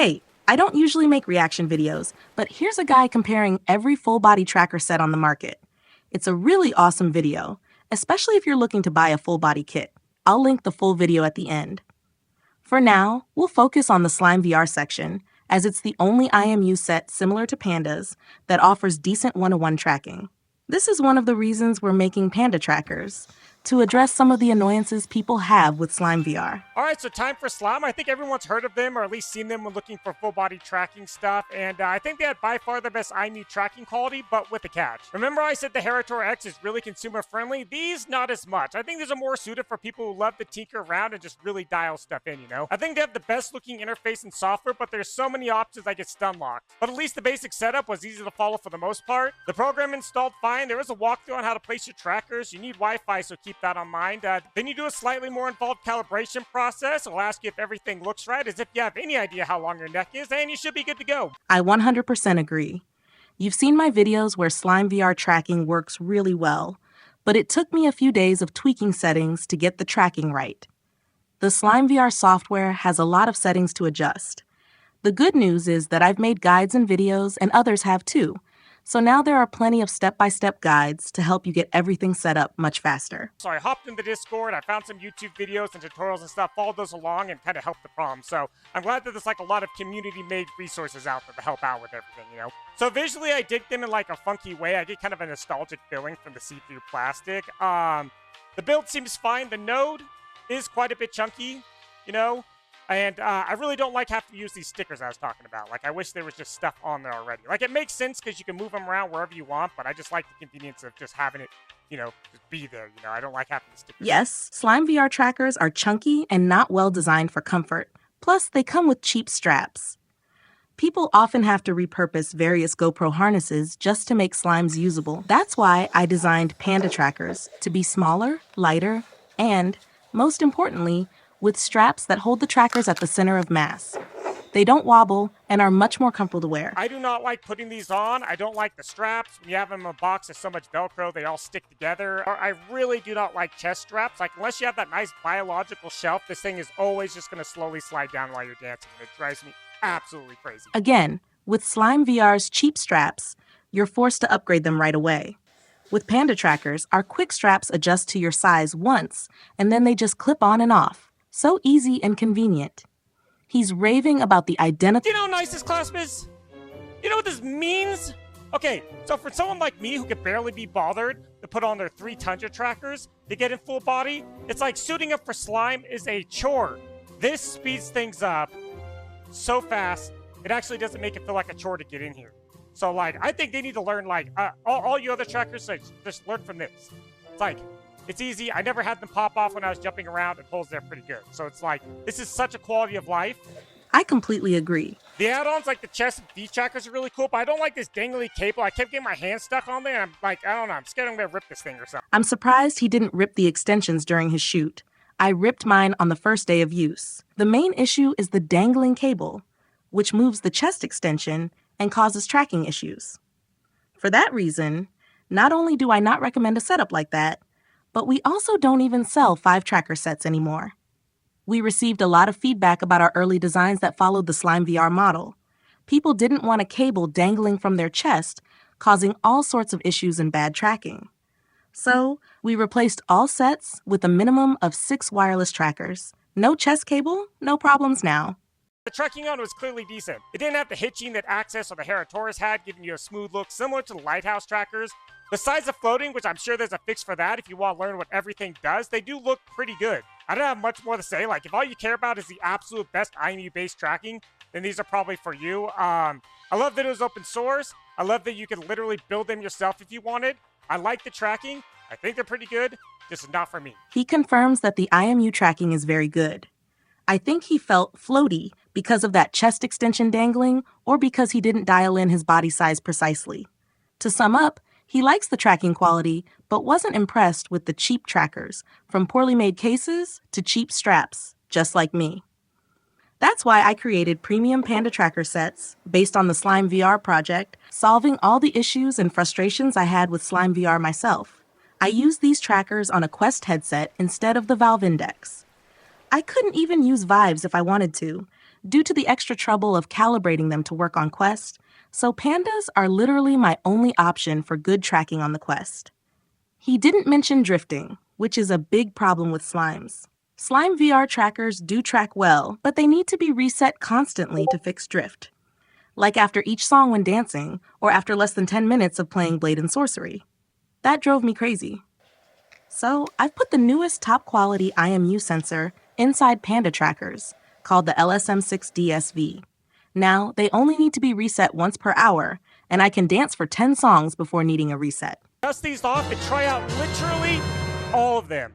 Hey, I don't usually make reaction videos, but here's a guy comparing every full body tracker set on the market. It's a really awesome video, especially if you're looking to buy a full body kit. I'll link the full video at the end. For now, we'll focus on the SlimeVR section, as it's the only IMU set similar to Panda's that offers decent one-to-one tracking. This is one of the reasons we're making Panda trackers, to address some of the annoyances people have with SlimeVR. Alright, so time for Slime. I think everyone's heard of them or at least seen them when looking for full body tracking stuff, and I think they had by far the best IMU tracking quality, but with a catch. Remember I said the Herator X is really consumer friendly? These, not as much. I think these are more suited for people who love to tinker around and just really dial stuff in, you know? I think they have the best looking interface and software, but there's so many options I get stun locked. But at least the basic setup was easy to follow for the most part. The program installed fine. There is a walkthrough on how to place your trackers. You need Wi-Fi, so keep that on mind. Then you do a slightly more involved calibration process. It'll ask you if everything looks right, as if you have any idea how long your neck is, and you should be good to go. I 100% agree. You've seen my videos where SlimeVR tracking works really well, but it took me a few days of tweaking settings to get the tracking right. The SlimeVR software has a lot of settings to adjust. The good news is that I've made guides and videos, and others have too. So now there are plenty of step-by-step guides to help you get everything set up much faster. So I hopped in the Discord, I found some YouTube videos and tutorials and stuff, followed those along and kind of helped the problem. So I'm glad that there's like a lot of community-made resources out there to help out with everything, you know? So visually I dig them in like a funky way. I get kind of a nostalgic feeling from the see-through plastic. The build seems fine. The node is quite a bit chunky, you know? And I really don't like having to use these stickers I was talking about. Like, I wish there was just stuff on there already. Like, it makes sense because you can move them around wherever you want, but I just like the convenience of just having it, you know, just be there, you know? I don't like having the stickers. Yes, SlimeVR trackers are chunky and not well designed for comfort. Plus, they come with cheap straps. People often have to repurpose various GoPro harnesses just to make slimes usable. That's why I designed Panda trackers to be smaller, lighter, and, most importantly, with straps that hold the trackers at the center of mass. They don't wobble and are much more comfortable to wear. I do not like putting these on. I don't like the straps. When you have them in a box, there's so much Velcro, they all stick together. I really do not like chest straps. Like, unless you have that nice biological shelf, this thing is always just going to slowly slide down while you're dancing. It drives me absolutely crazy. Again, with SlimeVR's cheap straps, you're forced to upgrade them right away. With Panda trackers, our quick straps adjust to your size once, and then they just clip on and off. So easy and convenient. He's raving about the identical... Do you know how nice this clasp is? You know what this means? Okay, so for someone like me who could barely be bothered to put on their 3 Tundra trackers to get in full body, it's like suiting up for slime is a chore. This speeds things up so fast, it actually doesn't make it feel like a chore to get in here. So, like, I think they need to learn, like, all you other trackers, like, just learn from this. It's like... It's easy. I never had them pop off when I was jumping around. It holds there pretty good. So it's like, this is such a quality of life. I completely agree. The add-ons, like the chest and feet trackers, are really cool, but I don't like this dangly cable. I kept getting my hand stuck on there, and I'm like, I don't know. I'm scared I'm going to rip this thing or something. I'm surprised he didn't rip the extensions during his shoot. I ripped mine on the first day of use. The main issue is the dangling cable, which moves the chest extension and causes tracking issues. For that reason, not only do I not recommend a setup like that, but we also don't even sell 5 tracker sets anymore. We received a lot of feedback about our early designs that followed the SlimeVR model. People didn't want a cable dangling from their chest, causing all sorts of issues and bad tracking. So, we replaced all sets with a minimum of 6 wireless trackers. No chest cable, no problems now. The tracking on was clearly decent. It didn't have the hitching that Access or the Heratoris had, giving you a smooth look similar to the Lighthouse trackers. Besides the floating, which I'm sure there's a fix for that if you want to learn what everything does, they do look pretty good. I don't have much more to say. Like, if all you care about is the absolute best IMU-based tracking, then these are probably for you. I love that it was open source. I love that you can literally build them yourself if you wanted. I like the tracking. I think they're pretty good. This is not for me. He confirms that the IMU tracking is very good. I think he felt floaty because of that chest extension dangling or because he didn't dial in his body size precisely. To sum up, he likes the tracking quality, but wasn't impressed with the cheap trackers, from poorly made cases to cheap straps, just like me. That's why I created premium Panda tracker sets based on the SlimeVR project, solving all the issues and frustrations I had with SlimeVR myself. I used these trackers on a Quest headset instead of the Valve Index. I couldn't even use Vibes if I wanted to, due to the extra trouble of calibrating them to work on Quest, so Pandas are literally my only option for good tracking on the Quest. He didn't mention drifting, which is a big problem with slimes. SlimeVR trackers do track well, but they need to be reset constantly to fix drift, like after each song when dancing, or after less than 10 minutes of playing Blade and Sorcery. That drove me crazy. So I've put the newest top-quality IMU sensor inside Panda trackers, called the LSM6DSV. Now, they only need to be reset once per hour, and I can dance for 10 songs before needing a reset. Dust these off and try out literally all of them.